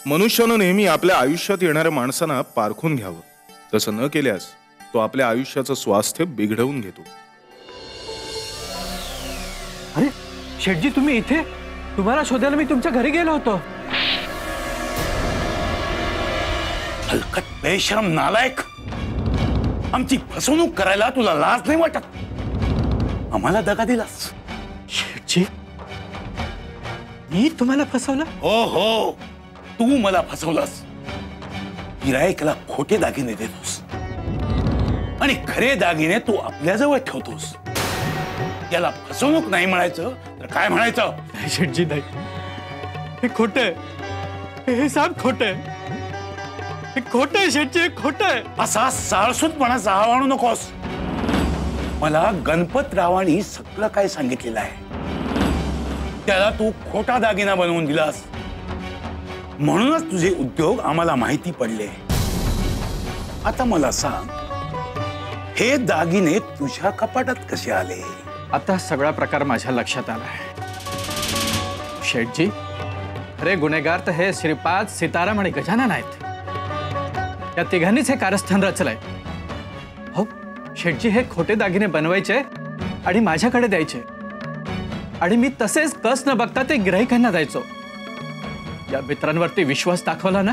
मनुष्यानं नेहमी आपल्या आयुष्यात येणाऱ्या माणसांना पारखून घ्यावं. तसं न केल्यास तो आपल्या आयुष्याचं स्वास्थ्य बिघडवून घेतो. अरे शेठजी, तुम्ही इथे? तुम्हाला शोधायला मी तुमच्या घरी गेलो होतो. हलकट बेशरम नालायक, आमची फसवणूक करायला तुला लाज नाही वाटत? आम्हाला दगा दिलास. शेठजी, मी तुम्हाला फसवलं? हो हो, तू मला फसवलास. गिराईकला खोटे दागिने देतोस आणि खरे दागिने तू आपल्याजवळ ठेवतोस. याला फसवणूक नाही म्हणायचं तर काय म्हणायचं? नाही शेठजी, नाही. हे खोटं आहे. हे साप खोटं आहे. हे खोटं आहे शेठजी, हे खोटं आहे. असा साळसूतपणाचा आळ आणू नकोस. मला गणपतरावांनी सगळं काय सांगितलेलं आहे. त्याला तू खोटा दागिना बनवून दिलास म्हणूनच तुझे उद्योग आम्हाला माहिती पडले. आता मला सांग, हे दागिने तुझ्या कपाटात कसे आले? आता सगळा प्रकार माझ्या लक्षात आलाय. शेठजी, अरे गुन्हेगार तर हे श्रीपाद, सीताराम आणि गजानन आहेत. या तिघांनीच हे कारस्थान रचलंय. हो शेठजी, हे खोटे दागिने बनवायचे आणि माझ्याकडे द्यायचे आणि मी तसेच कस न बघता ते गिराहिकांना द्यायचो. या मित्रांवरती विश्वास दाखवला ना,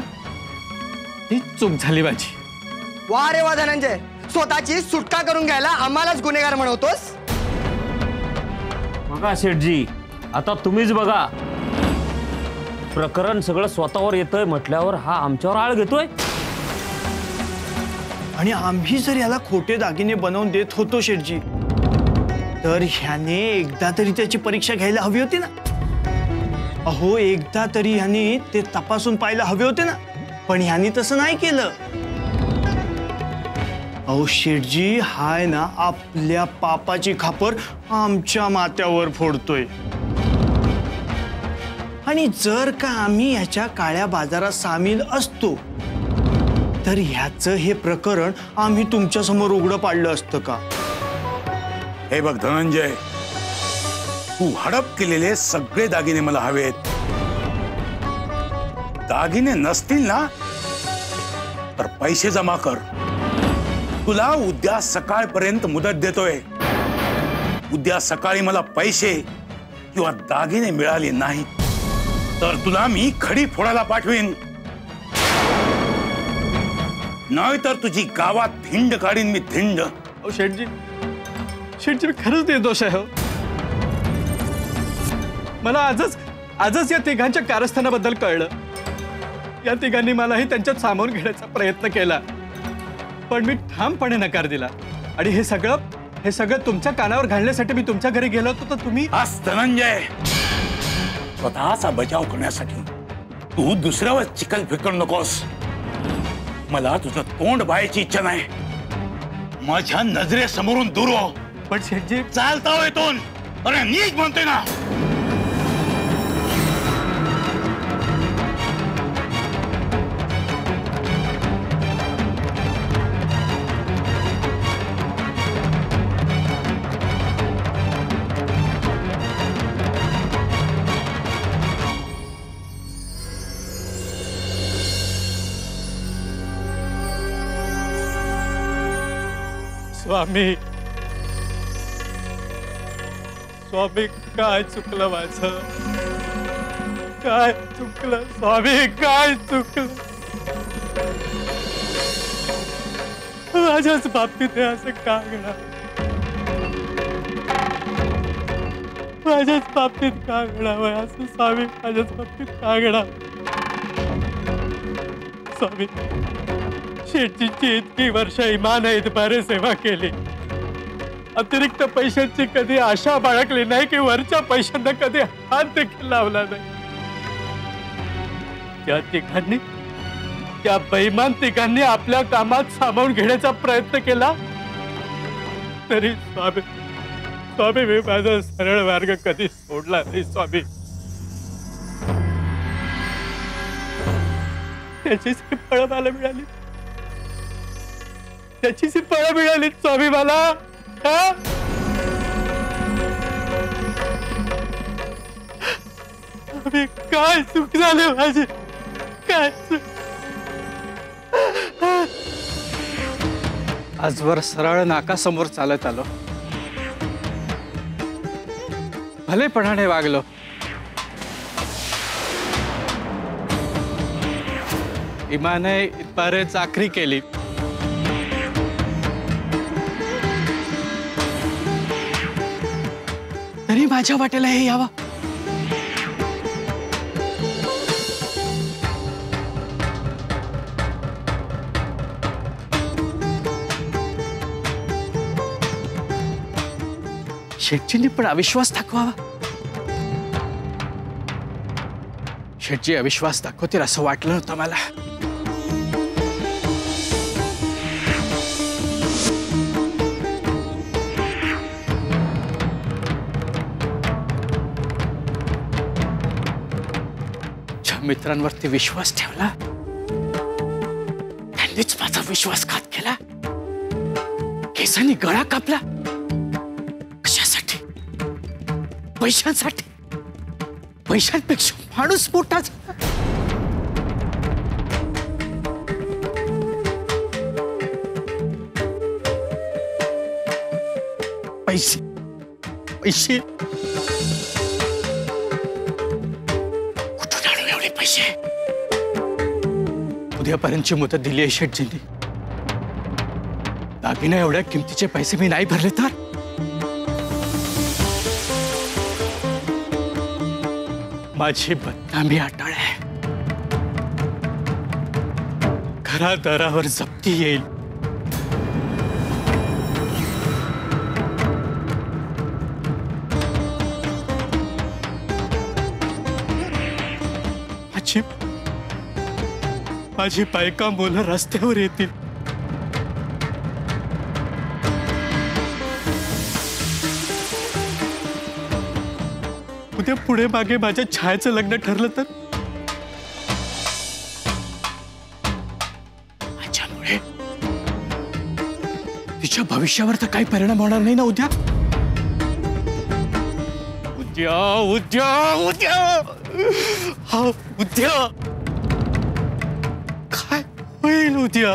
ती चूक झाली माझी. वा रे वा धनंजय, स्वतःची सुटका करून घ्यायला आम्हालाच गुन्हेगार म्हणवतोस. बघा शेठजी, आता तुम्हीच बघा. प्रकरण सगळं स्वतःवर येतोय म्हटल्यावर हा आमच्यावर आळ घेतोय. आणि आम्ही जर याला खोटे दागिने बनवून देत होतो शेठजी, तर ह्याने एकदा तरी त्याची परीक्षा घ्यायला हवी होती ना. अहो, एकदा तरी ह्याने ते तपासून पाहायला हवे होते ना, पण ह्याने तसं नाही केलं. अहो शेठजी, हाय ना आपल्या पापाची खापर आमच्या माथ्यावर फोडतोय. आणि जर का आम्ही ह्याच्या काळ्या बाजारात सामील असतो तर ह्याचं हे प्रकरण आम्ही तुमच्या समोर उघडं पाडलं असतं का? हे बघ धनंजय, तू हडप केलेले सगळे दागिने मला हवेत. दागिने नसतील ना तर पैसे जमा कर. तुला उद्या सकाळपर्यंत मुदत देतोय. उद्या सकाळी मला पैसे किंवा दागिने मिळाले नाहीत तर तुला मी खडी फोडायला पाठवीन. नाही तर तुझी गावात धिंड काढीन मी, धिंड. अहो शेठजी, शेठजी, खरंच निर्दोष आहे. हो, मला आजच या तिघांच्या कारस्थानाबद्दल कळलं. या तिघांनी मलाही त्यांच्यात सामावून घेण्याचा प्रयत्न केला, पण मी ठामपणे नकार दिला. आणि हे सगळं तुमच्या कानावर घालण्यासाठी मी तुमच्या घरी गेलो होतो. तर तुम्ही आज धनंजय, स्वतःचा बचाव करण्यासाठी तू दुसऱ्यावर चिखल फेकू नकोस. मला तुझं तोंड पाहायची इच्छा नाही. माझ्या नजरेसमोरून दूर हो. पण शेठजी, चालता हो इथून. अरे नीट म्हणतोय ना. स्वामी, स्वामी, काय चुकलं माझं? काय चुकलं स्वामी? काय चुकलं? माझ्याच बाबतीत असं का घडलं? माझ्याच बाबतीत का घडावं असं स्वामी? माझ्याच बाबतीत का घडावं? स्वामी, शेठजींची इतकी वर्ष इमान इतबारे सेवा केली. अतिरिक्त पैशांची कधी आशा बाळगली नाही की वरच्या पैशांना कधी हात देखील लावला नाही. त्या बेईमान तिघांनी आपल्या कामात सामावून घेण्याचा प्रयत्न केला तरी स्वामी मी माझा सरळ मार्ग कधी सोडला नाही स्वामी. त्याचीच फळं मला मिळाली. त्याचीच फळं मिळाली स्वामी मला. काय चूक झाली माझी? काय आजवर सरळ नाकासमोर चालत आलो, भलेपणाने वागलो, इमाने इतबारे चाकरी केली, तरी माझ्या वाटेला हे यावं. शेटजींनी पण अविश्वास दाखवावा. शेटजी अविश्वास दाखवतील असं वाटलं नव्हतं मला. ज्या मित्रांवरती विश्वास ठेवला त्यांनीच माझा विश्वासघात केला. केसांनी गळा कापला. पैशांसाठी. पैशांपेक्षा माणूस मोठा झाला. पैसे पैसे कुठून आणू एवढे पैसे? उद्यापर्यंतची मुदत दिली आहे शेटजींनी. दागिना एवढ्या किमतीचे पैसे मी नाही भरले तर माझी बदनामी अटळ आहे. घरादारावर जप्ती येईल. माझी बायका मुलं रस्त्यावर येतील. उद्या पुढे मागे माझ्या छायाचं लग्न ठरलं तर माझ्यामुळे तिच्या भविष्यावर तर काही परिणाम होणार नाही ना उद्या. उद्या उद्या उद्या हा उद्या काय होईल उद्या?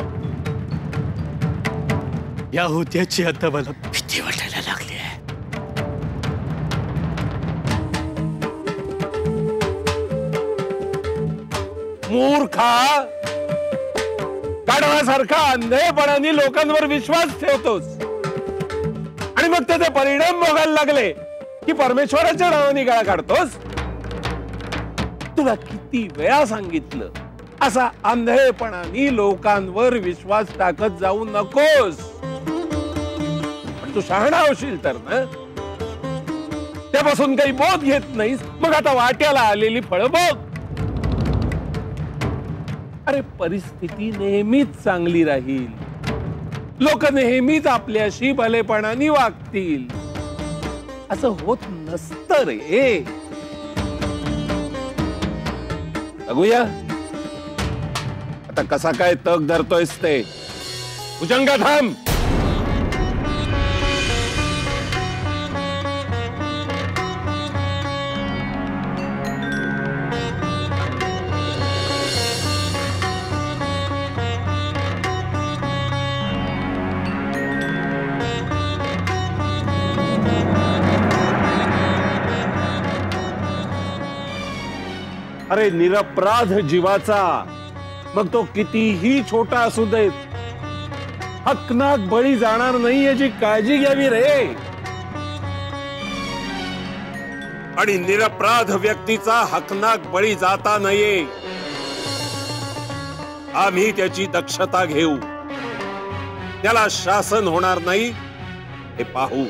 या उद्याची आता मला भीती वाटायला लागली आहे. मूर्खा, गाढवासारखा अंधेपणाने लोकांवर विश्वास ठेवतोस आणि मग त्याचे परिणाम भोगायला लागले की परमेश्वराच्या नावाने गळा काढतोस. तुला किती वेळा सांगितलं असा अंधेपणाने लोकांवर विश्वास टाकत जाऊ नकोस. पण तू शहाणा होशील तर ना. त्यापासून काही बोध घेत नाहीस, मग आता वाट्याला आलेली फळं बघ. अरे परिस्थिती नेहमीच चांगली राहील. लोक नेहमीच आपल्याशी भलेपणाने वागतील असं होत नसतं रे. बघूया आता कसा काय तग धरतोयस ते. भुजंगा थांब. अरे निरपराध जीवाचा, मग तो कितीही छोटा असू देत, हकनाक बळी जाणार नाही याची काळजी घ्यावी रे. आणि निरपराध व्यक्तीचा हकनाक बळी जाता नये. आम्ही त्याची दक्षता घेऊ. त्याला शासन होणार नाही हे पाहू.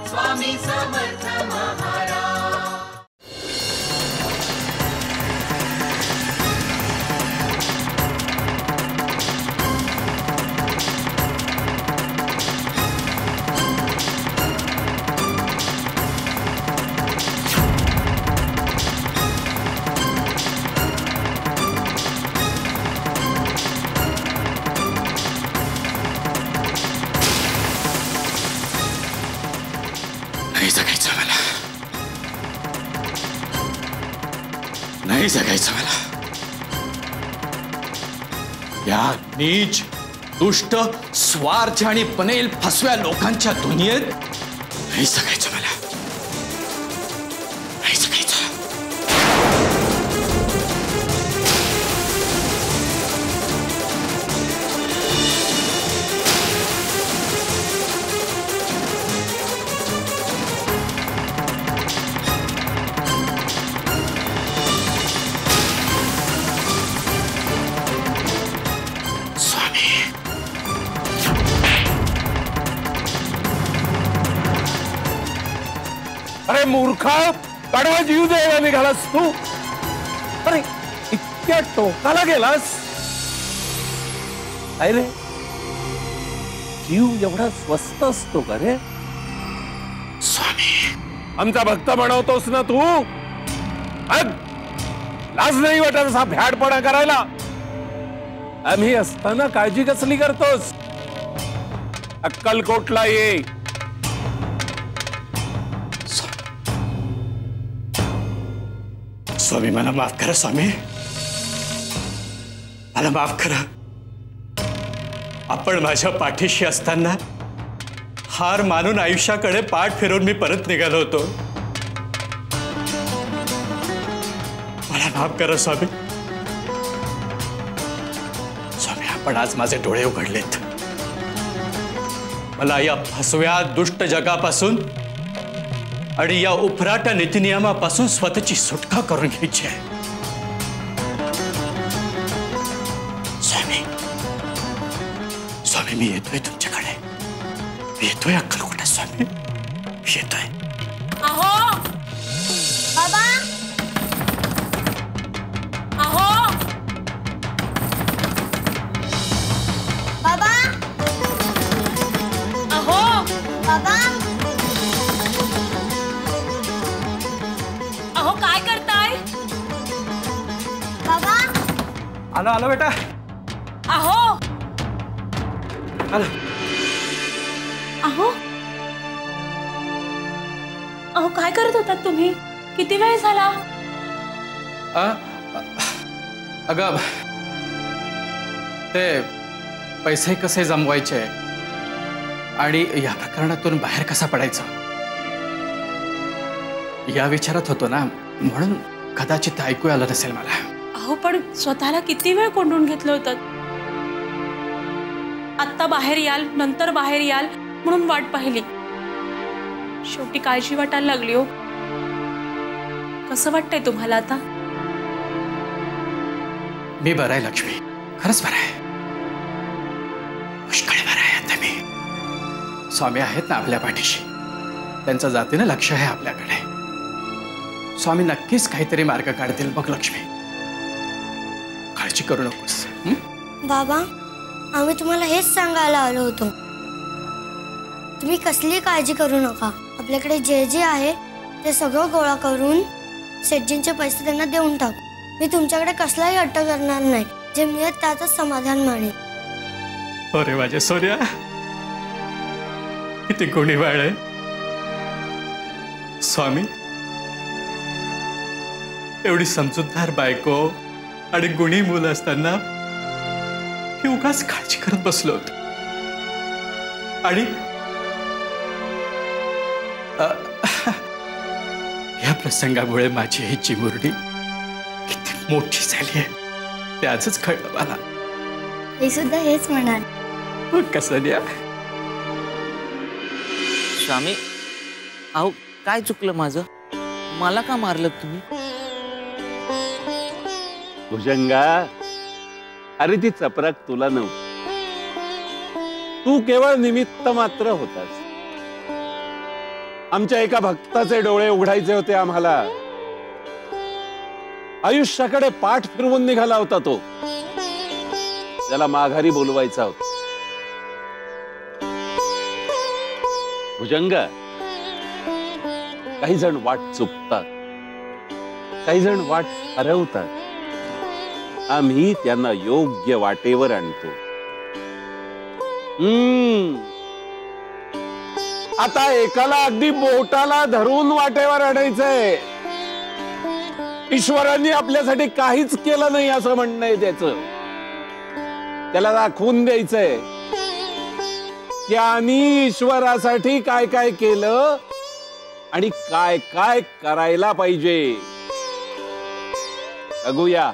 स्वामी समर्थ महाराज. जगायचं मला, नाही जगायचं मला. या नीच, दुष्ट, स्वार्थी आणि बनेल फसव्या लोकांच्या दुनियेत नाही जगायचं मला, नाही जगायचं. अरे मूर्खा, कडवा जीव द्यायला निघालास तू. अरे इतक्या टोकाला गेलास. अरे जीव एवढा स्वस्त असतो का रे? स्वामी, आमचा भक्त बनवतोस ना तू. लाज नाही वाटत असा भ्याडपणा करायला? आम्ही असताना काळजी कसली करतोस? अक्कलकोटला ये. स्वामी मला माफ करा. स्वामी मला माफ करा. आपण माझ्या पाठीशी असताना हार मानून आयुष्याकडे पाठ फिरवून मी परत निघालो होतो. मला माफ करा स्वामी. स्वामी, आपण आज माझे डोळे उघडलेत. मला या फसव्या दुष्ट जगापासून आणि या उफराट नीतिनियमापासून स्वतःची सुटका करून घ्यायची आहे. स्वामी, स्वामी, मी येतोय तुमच्याकडे. मी येतोय अक्कलकोटा. स्वामी, मी येतोय. अहो बाबा, अहो बाबा, अहो बाबा, अहो काय करताय बाबा? आलो आलो बेटा. अहो आलो. अहो अहो काय करत होतात तुम्ही? किती वेळ झाला? अगं, ते पैसे कसे जमवायचे आणि या प्रकरणातून बाहेर कसा पडायचं या विचारात होतो ना, म्हणून कदाचित ऐकू आलं नसेल मला. अहो पण स्वतःला किती वेळ कोंडून घेतलं होतं. आत्ता बाहेर याल, नंतर बाहेर याल म्हणून वाट पाहिली. शेवटी काळजी वाटायला लागली. हो, कसं वाटतंय तुम्हाला आता? मी बरं आहे लक्ष्मी, खरंच बरं आहे. पुष्कळ बरं आहे आता मी. स्वामी आहेत ना आपल्या पाठीशी. त्यांचं जातीनं लक्ष आहे आपल्याकडे. स्वामी नक्कीच काहीतरी मार्ग काढतील बघ लक्ष्मी. काळजी करू नकोस. बाबा, आम्ही तुम्हाला हेच सांगायला आलो होतो. तुम्ही कसली काळजी करू नका. आपल्याकडे जे जे आहे ते सगळं गोळा करून सेठजींचे पैसे त्यांना देऊन टाकू. मी तुमच्याकडे कसलाही हट्ट करणार नाही. जे मिळेल त्यातच समाधान मानेल. अरे माझ्या सोन्या, किती गुणी बाळ आहे. स्वामी, एवढी समजूतदार बायको आणि गुणी मुलं असताना ही उगाच काळजी करत बसलो होतो. आणि या प्रसंगामुळे माझी ही चिमुरडी किती मोठी झाली आहे ते आजच कळलं मला. हे सुद्धा हेच म्हणाल. कसं द्या. स्वामी, अहो काय चुकलं माझं? मला का मारलं तुम्ही? भुजंगा, अरे ती चपराक तुला नव्हती. तू केवळ निमित्त मात्र होतास. आमच्या एका भक्ताचे डोळे उघडायचे होते आम्हाला. आयुष्याकडे पाठ फिरवून निघाला होता तो. त्याला माघारी बोलवायचा होता. भुजंगा, काही जण वाट चुकतात, काही जण वाट हरवतात. आम्ही त्यांना योग्य वाटेवर आणतो. आता एकाला अगदी बोटाला धरून वाटेवर आणायचंय. ईश्वरांनी आपल्यासाठी काहीच केलं नाही असं म्हणणं आहे त्याचं. त्याला दाखवून द्यायचंय की आम्ही ईश्वरासाठी काय काय केलं आणि काय काय करायला पाहिजे. बघूया.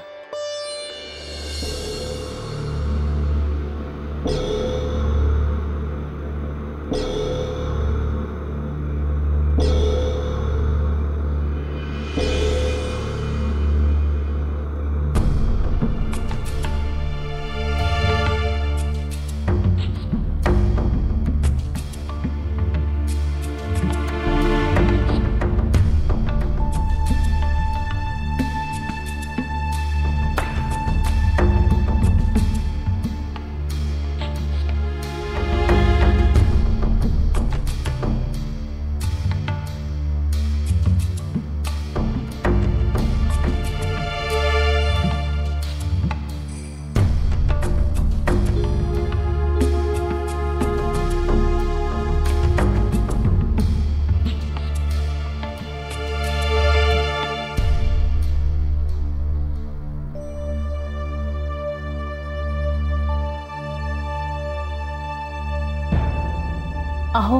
अहो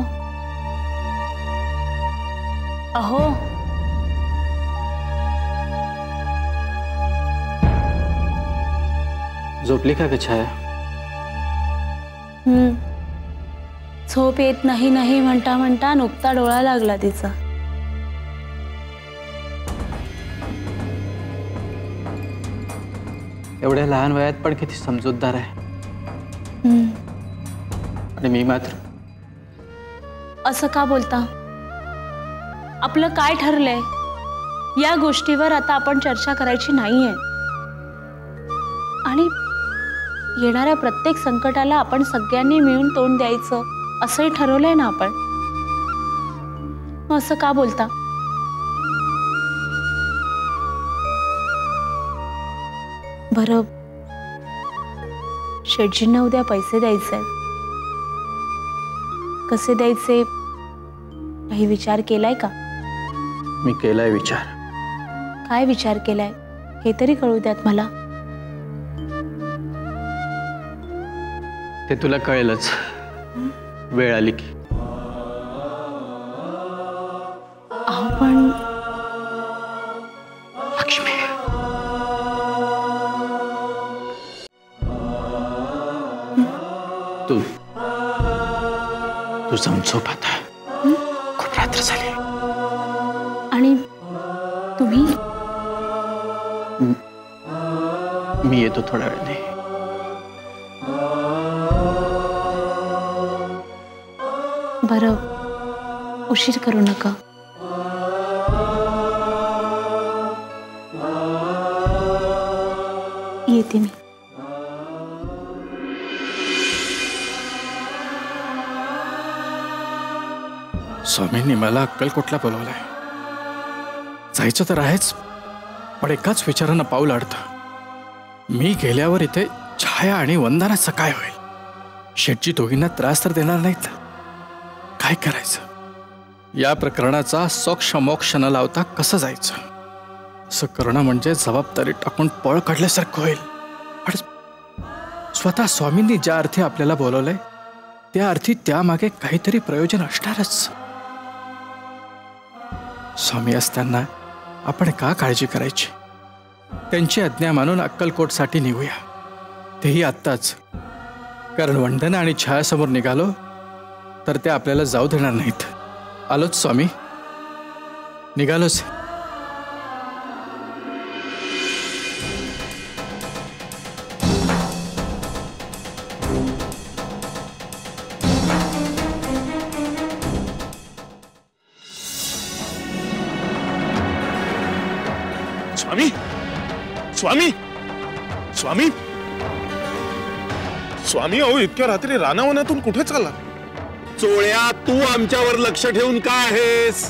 अहो झोपली का ग छाया? झोप येत नाही नाही म्हणता म्हणता नुकता डोळा लागला तिचा. एवढ्या लहान वयात पण किती समजूतदार आहे. आणि मी मात्र. असं का बोलता? आपलं काय ठरलंय या गोष्टीवर आता आपण चर्चा करायची नाहीये. आणि येणाऱ्या प्रत्येक संकटाला आपण सगळ्यांनी मिळून तोंड द्यायचं असंही ठरवलंय ना आपण. मग असं का बोलता? बरं, शेठजींना उद्या पैसे द्यायचे आहेत. कसे द्यायचे काही विचार केलाय का? मी केलाय विचार. काय विचार केलाय हे तरी कळू द्यात मला. ते तुला कळेलच वेळ आली की. आपण लक्ष्मी, तू जाऊन झोप आता. खूप रात्र झाली. आणि तुम्ही? मी येतो थोड्या वेळाने. बरं, उशीर करू नका. येते मी. स्वामींनी मला अक्कलकोटला बोलवलंय. जायचं तर आहेच, पण एकाच विचारानं पाऊल अडतं. मी गेल्यावर इथे छाया आणि वंदनाचं काय होईल? शेठजी दोघींना त्रास तर देणार नाहीत. काय करायचं? या प्रकरणाचा सोक्ष मोक्ष न लावता कसं जायचं? असं करणं म्हणजे जबाबदारी टाकून पळ काढल्यासारखं होईल. पण स्वतः स्वामींनी ज्या अर्थी आपल्याला बोलवलंय त्या अर्थी त्यामागे काहीतरी प्रयोजन असणारच. स्वामी असताना आपण का काळजी करायची? त्यांची आज्ञा मानून अक्कलकोटसाठी निघूया, तेही आत्ताच. कारण वंदना आणि छायासमोर निघालो तर ते आपल्याला जाऊ देणार नाहीत. आलोच स्वामी, निघालोच. स्वामी, स्वामी, स्वामी, स्वामी, अहो इतक्या रात्री रानावनातून कुठे चालला? चोळ्या, तू आमच्यावर लक्ष ठेवून काय आहेस?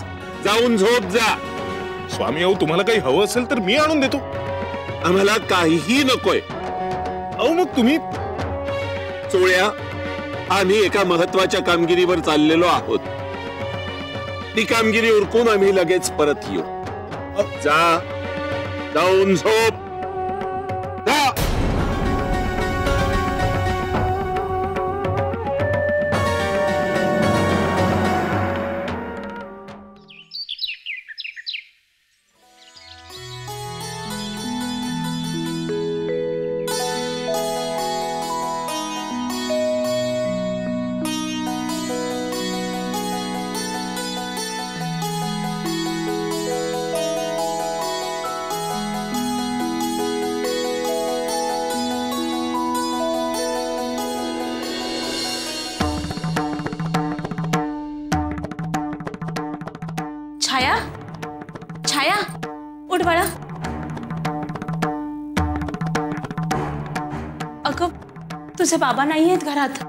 जाऊन झोप जा. स्वामी, अहो तुम्हाला काही हवं असेल तर मी आणून देतो. आम्हाला काहीही नकोय. अहो मग तुम्ही. चोळ्या, आम्ही एका महत्वाच्या कामगिरीवर चाललेलो आहोत. ती कामगिरी उरकून आम्ही लगेच परत येऊ. जा, जाऊन झोप. जा. छाया, छाया, उठ बाळा. अगं, तुझे बाबा नाही आहेत घरात.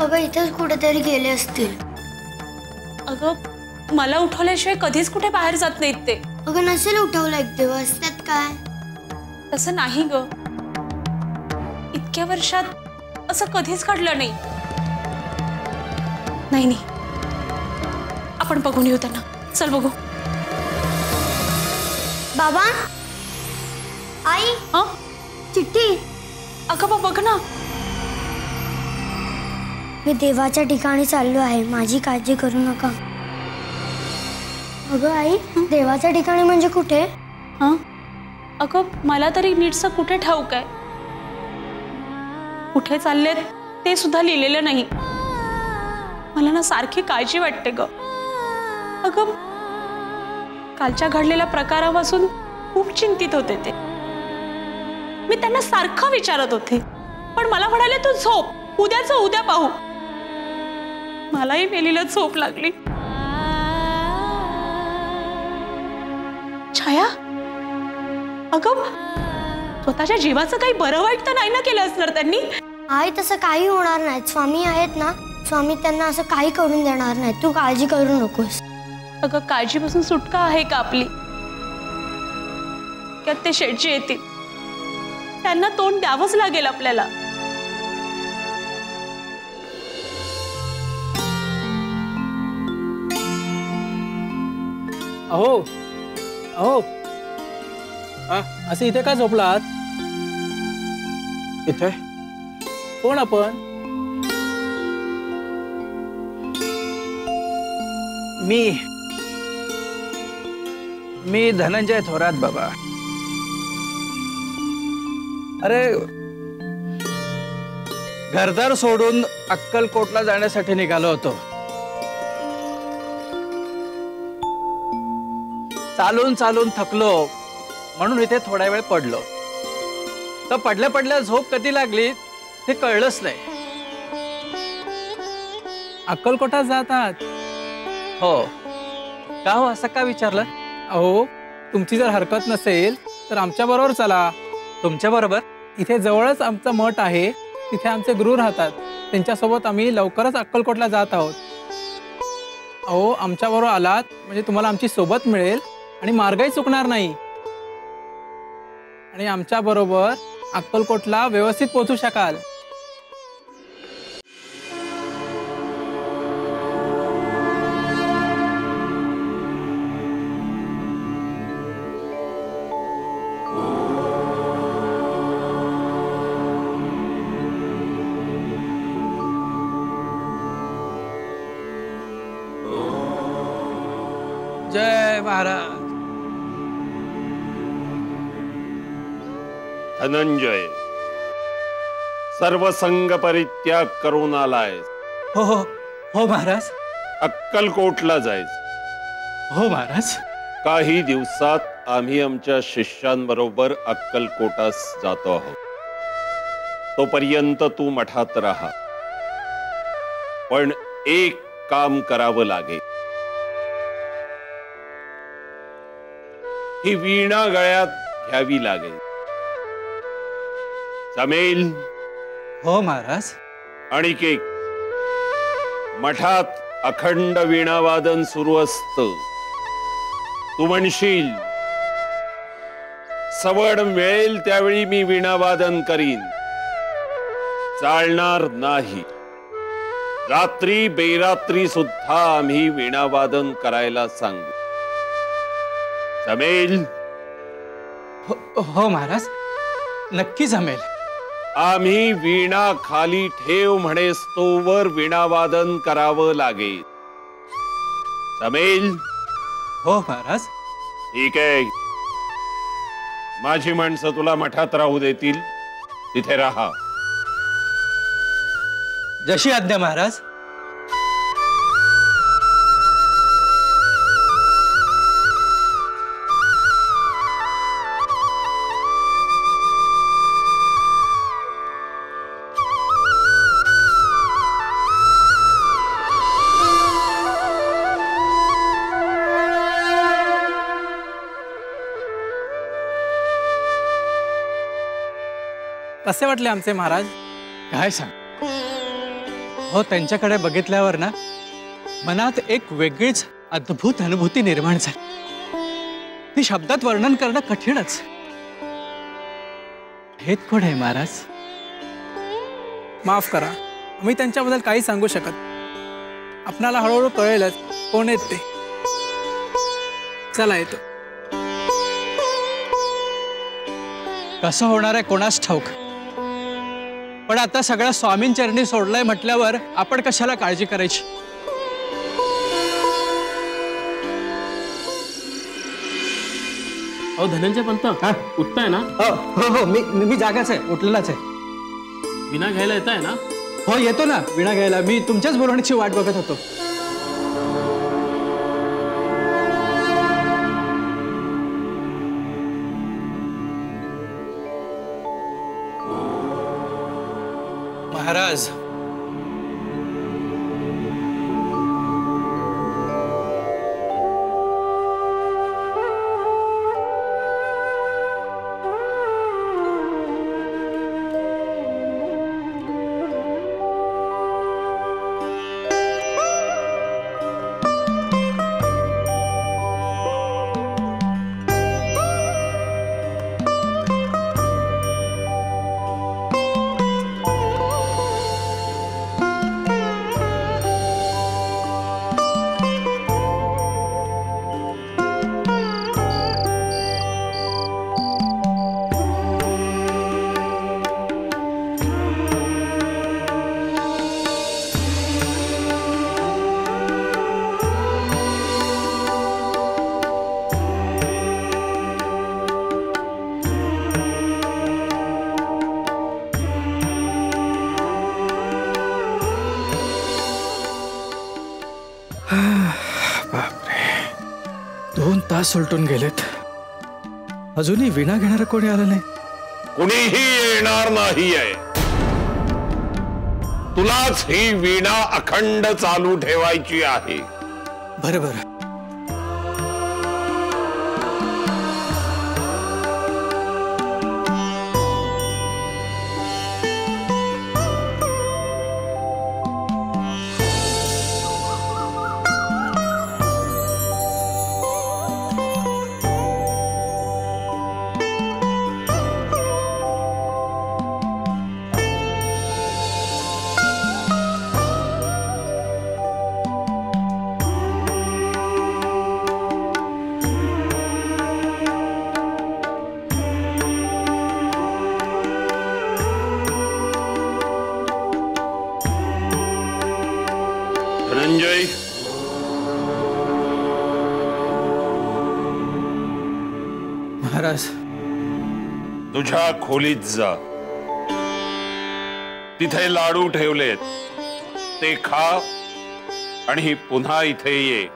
अगं इथेच कुठेतरी गेले असतील. अगं, मला उठवल्याशिवाय कधीच कुठे बाहेर जात नाहीत ते. अगं नसेल उठवलं एक दिवस, त्यात काय. तसं नाही ग, इतक्या वर्षात असं कधीच घडलं नाही. नाही नाही, आपण बघून येऊ त्यांना. चल बघू. बाबा, आई, हा, चिठ्ठी. अगं बघ ना. मी देवाच्या ठिकाणी चाललो आहे, माझी काळजी करू नका. अगं आई, देवाच्या ठिकाणी म्हणजे कुठे? हा, अगं मला तरी नीटसं कुठे ठाऊक आहे. कुठे चालले ते सुद्धा लिहिलेलं नाही. मला ना सारखी काळजी वाटते ग. अगं, कालच्या घडलेल्या प्रकारापासून खूप चिंतित होते ते. मी त्यांना सारखं विचारत होते, पण मला म्हणाले तू झोप, उद्याचं उद्या पाहू. मलाही मेलीला झोप लागली. छाया, अगं स्वतःच्या जीवाचं काही बरं वाईट तर नाही ना केलं असणार त्यांनी. आई तसं काही होणार नाही, स्वामी आहेत ना, स्वामी त्यांना असं काही करून देणार नाही, तू काळजी करू नकोस. अगं काळजीपासून सुटका आहे का आपली? त्यात ते शेठजी येतील, त्यांना तोंड द्यावंच लागेल आपल्याला. अहो अहो, असे इथे का झोपलात? इथे कोण आपण? मी धनंजय थोरात बाबा. अरे, घरदार सोडून अक्कलकोटला जाण्यासाठी निघालो होतो. चालून चालून थकलो म्हणून इथे थोडा वेळ पडलो. तर पडल्या पडल्या झोप कधी लागली ते कळलंच नाही. अक्कलकोटात जातात? हो. का हो, असं का विचारलं? अहो, तुमची जर हरकत नसेल तर आमच्या बरोबर चला. तुमच्या बरोबर? इथे जवळच आमचं मठ आहे, तिथे आमचे गुरु राहतात. त्यांच्यासोबत आम्ही लवकरच अक्कलकोटला जात आहोत. अहो, आमच्या बरोबर आलात म्हणजे तुम्हाला आमची सोबत मिळेल आणि मार्गही चुकणार नाही. आणि आमच्या बरोबर अक्कलकोटला व्यवस्थित पोहोचू शकाल. जय महाराज. धनंजय, सर्व संग परित्याग करून आलाय. हो हो हो महाराज. अक्कलकोटला जायचं. हो महाराज. काही दिवसात आम्ही आमच्या शिष्यांबरोबर अक्कलकोटास जातो आहोत. तोपर्यंत तू मठात राहा. पण एक काम करावं लागेल. ही वीणा गळ्यात घ्यावी लागेल. जमेल? हो महाराज. आणि एक मठात अखंड वीणावादन सुरू असतं. तू म्हणशील सवड मिळेल त्यावेळी मी वीणावादन करीन. चालणार नाही. रात्री बेरात्री सुद्धा आम्ही वीणावादन करायला सांगू. जमेल? हो महाराज, नक्की जमेल. आम्ही वीणा खाली ठेव म्हणेस्तोवर वीणावादन करावं लागेल. जमेल? हो महाराज. ठीक आहे. माझी माणसं तुला मठात राहू देतील, तिथे राहा. जशी आज्ञा महाराज. कसे वाटले आमचे महाराज? काय सांग. हो, त्यांच्याकडे बघितल्यावर ना मनात एक वेगळीच अद्भुत अनुभूती निर्माण झाली. ती शब्दात वर्णन करणं कठीणच. हे कोण आहे महाराज? माफ करा, आम्ही त्यांच्याबद्दल काही सांगू शकत. आपणाला हळूहळू कळेलच कोण आहेत ते. चला येतो. कसं होणार आहे कोणास ठाऊक, पण आता सगळं स्वामींचरणी सोडलंय म्हटल्यावर आपण कशाला काळजी करायची. अहो धनंजय पंत, उठताय ना? हो हो, मी जागाच आहे, उठलेलाच आहे. विना घ्यायला येत आहे ना? हो येतो ना विणा घ्यायला. मी तुमच्याच बोलण्याची वाट बघत होतो. महाराज, बापरे, 2 तास उलटून गेलेत. अजूनही विणा घेणारं कोणी आलं नाही. कुणीही येणार नाहीये. तुलाच ही वीणा अखंड चालू ठेवायची आहे. बरं बरं. धनंजय, महाराज, तुझ्या खोलीत जा. तिथे लाडू ठेवलेत, ते खा आणि पुन्हा इथे ये.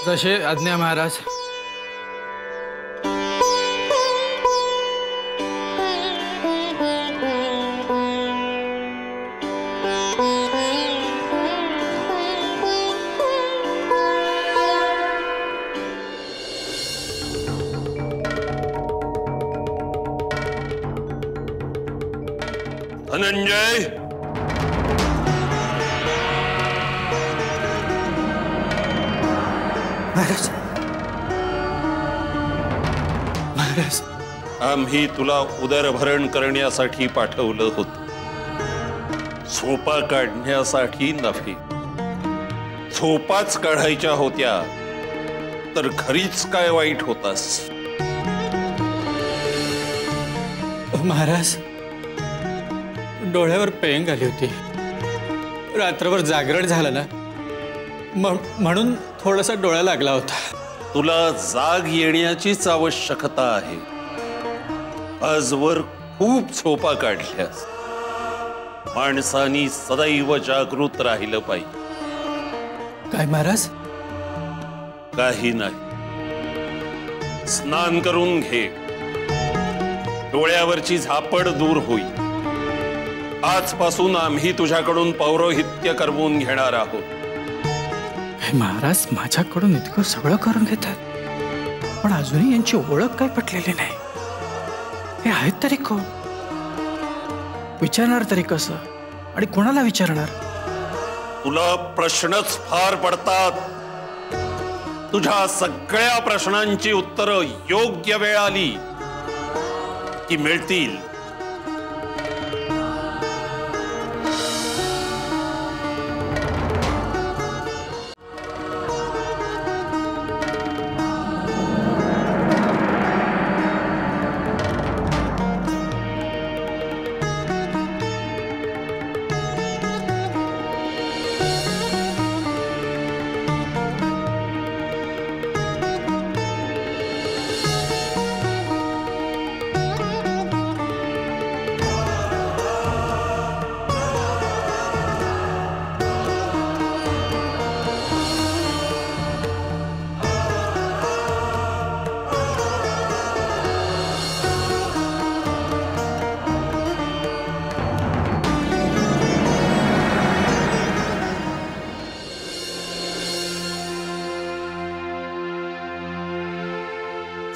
जसे आज्ञा महाराज. धनंजय, महाराज महाराज आम्ही तुला उदरभरण करण्यासाठी पाठवलं होतं, झोपा काढण्यासाठी नव्हे. झोपाच काढायच्या होत्या तर घरीच काय वाईट होतास. महाराज डोळ्यावर पेंग आली होती, रात्रभर जागरण झालं ना, म्हणून थोडासा डोळा लागला होता. तुला जाग येण्याचीच आवश्यकता आहे. आजवर खूप झोपा काढल्यास. माणसानी सदैव जागृत राहिलं पाहिजे. काय महाराज? काही नाही. स्नान करून घे, डोळ्यावरची झापड दूर होईल. आजपासून आम्ही तुझ्याकडून पौरोहित्य करवून घेणार आहोत. महाराज माझ्याकडून इतकं सगळं करून घेतात, पण अजूनही यांची ओळख काय पटलेली नाही. हे आहेत तरी कोण? विचारणार तरी कसं आणि कोणाला विचारणार? तुला प्रश्नच फार पडतात. तुझ्या सगळ्या प्रश्नांची उत्तरं योग्य वेळ आली की मिळतील.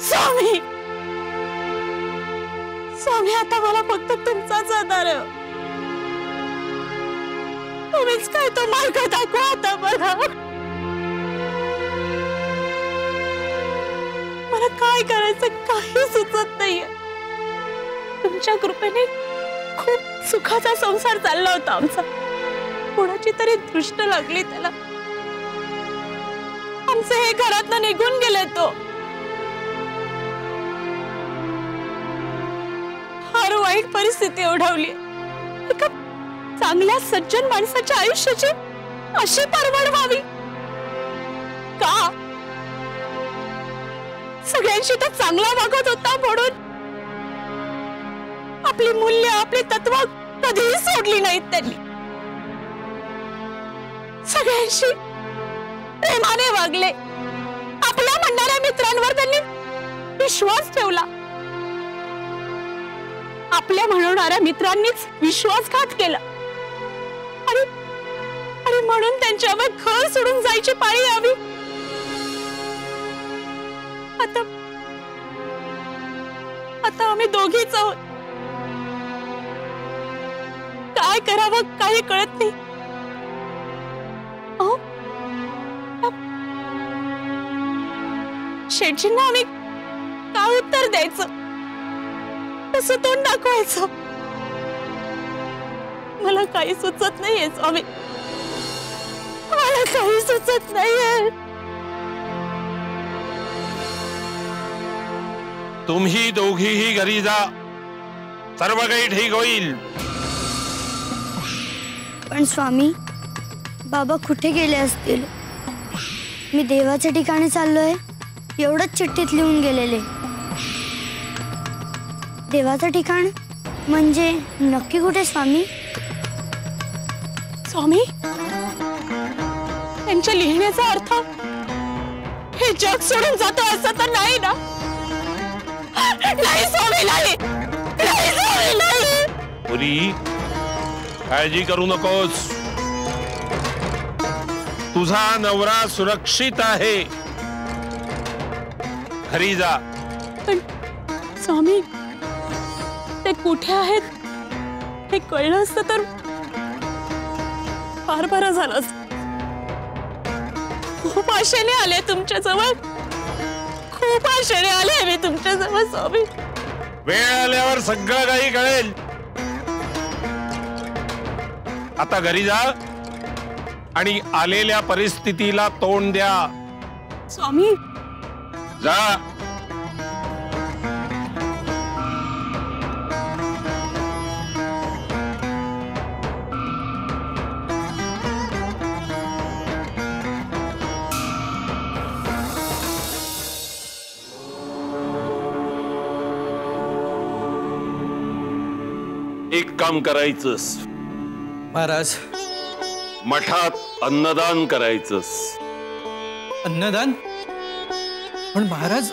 स्वामी, स्वामी आता मला फक्त तुमचाच आधार आहे. तुम्हीच काय तो मार्ग दाखवा आता मला. मला काय करायचं काही सुचत नाहीये. तुमच्या कृपेने खूप सुखाचा संसार चालला होता आमचा. कोणाची तरी दृष्ट लागली त्याला. आमचे हे घरातनं निघून गेले तो. फार वाईट परिस्थिती ओढवली. एका चांगल्या सज्जन माणसाच्या आयुष्याची अशी परवड व्हावी का? सगळ्यांशी तो चांगला वागत होता म्हणून आपली मूल्य, आपली तत्व कधीही सोडली नाहीत त्यांनी. सगळ्यांशी प्रेमाने वागले. आपल्या म्हणणाऱ्या मित्रांवर त्यांनी विश्वास ठेवला. आपल्या म्हणणाऱ्या मित्रांनीच विश्वासघात केला आणि म्हणून त्यांच्यावर घर सोडून जायची पाळी यावी. आता आम्ही दोघीच आहोत. काय करावं काही कळत नाही. शेठजींना आम्ही काय उत्तर द्यायचं, कसं तोंड दाखवायचं, मला काही सुचत नाहीये स्वामी. मला काही सुचत नाहीये. तुम्ही दोघीही घरी जा, सर्व काही ठीक होईल. पण स्वामी, बाबा कुठे गेले असतील? मी देवाच्या ठिकाणी चाललोय एवढंच चिठ्ठीत लिहून गेलेले. देवाचं ठिकाण म्हणजे नक्की कुठे स्वामी? स्वामी, त्यांच्या लिहिण्याचा अर्थ हे जग सोडून जातो असं तर नाही ना? नाही स्वामी, नाही, नाही स्वामी, नाही. पुरी, काळजी करू नकोस. तुझा नवरा सुरक्षित आहे. घरी जा. पण स्वामी, ते कुठे आहेत हे कळलं असतं तर फार बरं झालं असतं. खूप आशेने आले तुमच्याजवळ, खूप आशेने आले मी तुमच्याजवळ स्वामी. वेळ आल्यावर सगळं काही कळेल. आता घरी जा आणि आलेल्या परिस्थितीला तोंड द्या. स्वामी जा. एक काम करायचंस महाराज. मठात अन्नदान करायचंस. अन्नदान? पण महाराज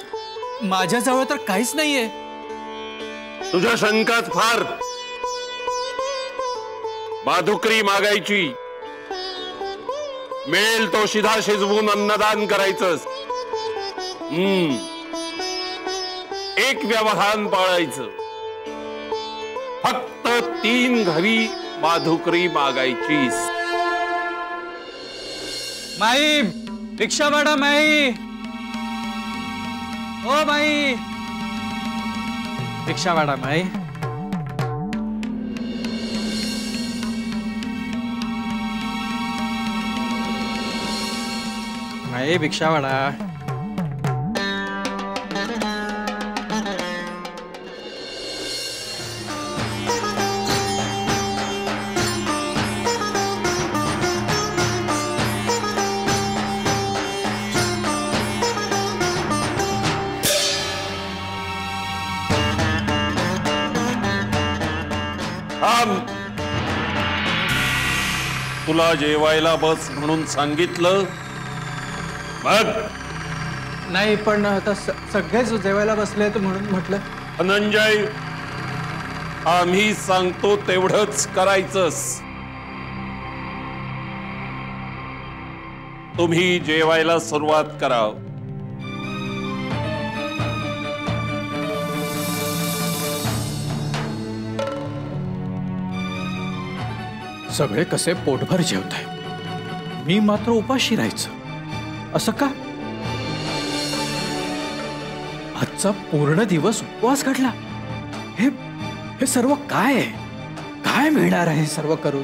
माझ्याजवळ तर काहीच नाहीये. तुझ्या शंकात फार. माधुकरी मागायची, मिळेल तो शिधा शिजवून अन्नदान करायचंस. एक व्यवधान पाळायचं. फक्त 3 घरी माधुकरी मागायचीस. माई भिक्षा वाढा. माई, ओ माई, भिक्षा वाढा. माई, माई भिक्षा वाढा. तुला जेवायला बस म्हणून सांगितलं मग? नाही, पण आता सगळेच जेवायला बसलेत म्हणून म्हटलं. धनंजय, आम्ही सांगतो तेवढंच करायचंस. तुम्ही जेवायला सुरुवात करा. सगळे कसे पोटभर जेवताय, मी मात्र उपाशी राहायचं, असं का? आजचा पूर्ण दिवस उपवास घडला. हे सर्व काय आहे? काय मिळणार आहे सर्व करून?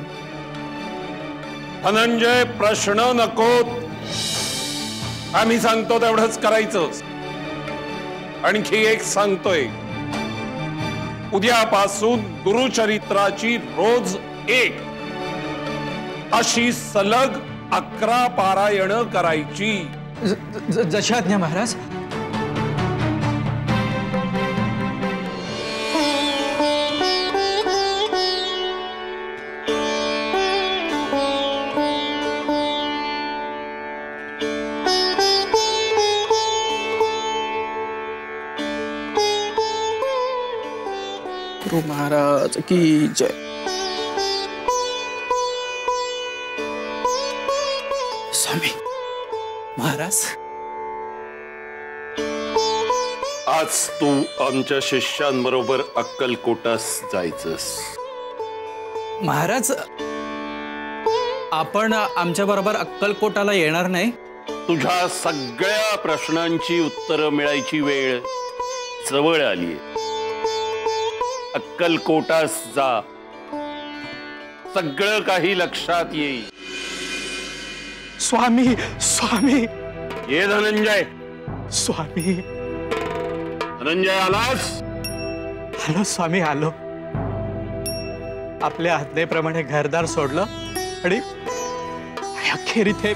धनंजय, प्रश्न नकोत. आम्ही सांगतो तेवढंच करायचं. आणखी एक सांगतोय, उद्यापासून गुरुचरित्राची रोज 1 अशी सलग 11 पारायण करायची. जशी आज्ञा महाराज. गुरु महाराज की जय. स्वामी महाराज, आज तू आमच्या शिष्यांबरोबर अक्कलकोटास जायचंस. महाराज, आपण आमच्या बरोबर अक्कलकोटाला येणार नाही? तुझ्या सगळ्या प्रश्नांची उत्तरं मिळायची वेळ जवळ आली. अक्कलकोटास जा. सगळं काही लक्षात येईल. स्वामी, स्वामी. ये धनंजय. स्वामी. धनंजय, आलास? आलो स्वामी, आलो. आपल्या आज्ञेप्रमाणे घरदार सोडलं आणि अखेर इथे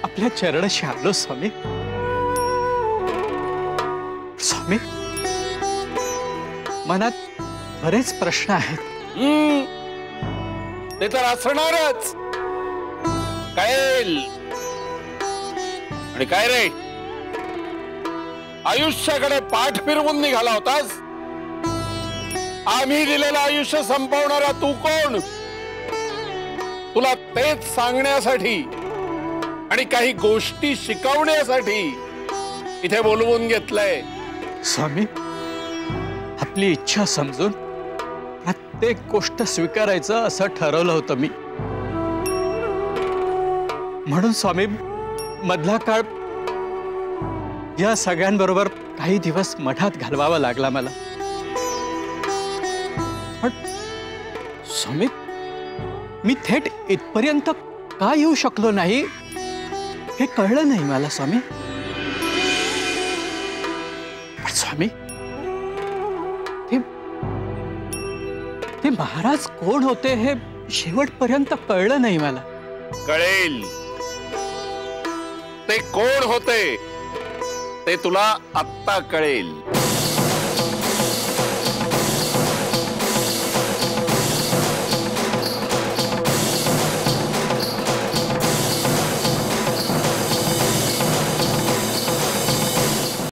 आपल्या चरणाशी आलो स्वामी. स्वामी, मनात बरेच प्रश्न आहेत. ते तर असणारच. कळेल. आणि काय रे, आयुष्याकडे पाठ फिरवून निघाला होतास? आम्ही दिलेलं आयुष्य संपवणारा तू कोण? तुला तेच सांगण्यासाठी आणि काही गोष्टी शिकवण्यासाठी इथे बोलवून घेतलंय. स्वामी, आपली इच्छा समजून प्रत्येक गोष्ट स्वीकारायचं असं ठरवलं होतं मी. म्हणून स्वामी, मधला काळ या सगळ्यांबरोबर काही दिवस मठात घालवावा लागला मला. पण स्वामी, मी थेट इथपर्यंत का येऊ शकलो नाही हे कळलं नाही मला स्वामी. पण स्वामी, ते महाराज कोण होते हे शेवटपर्यंत कळलं नाही मला. कळेल. ते कोण होते ते तुला आत्ता कळेल.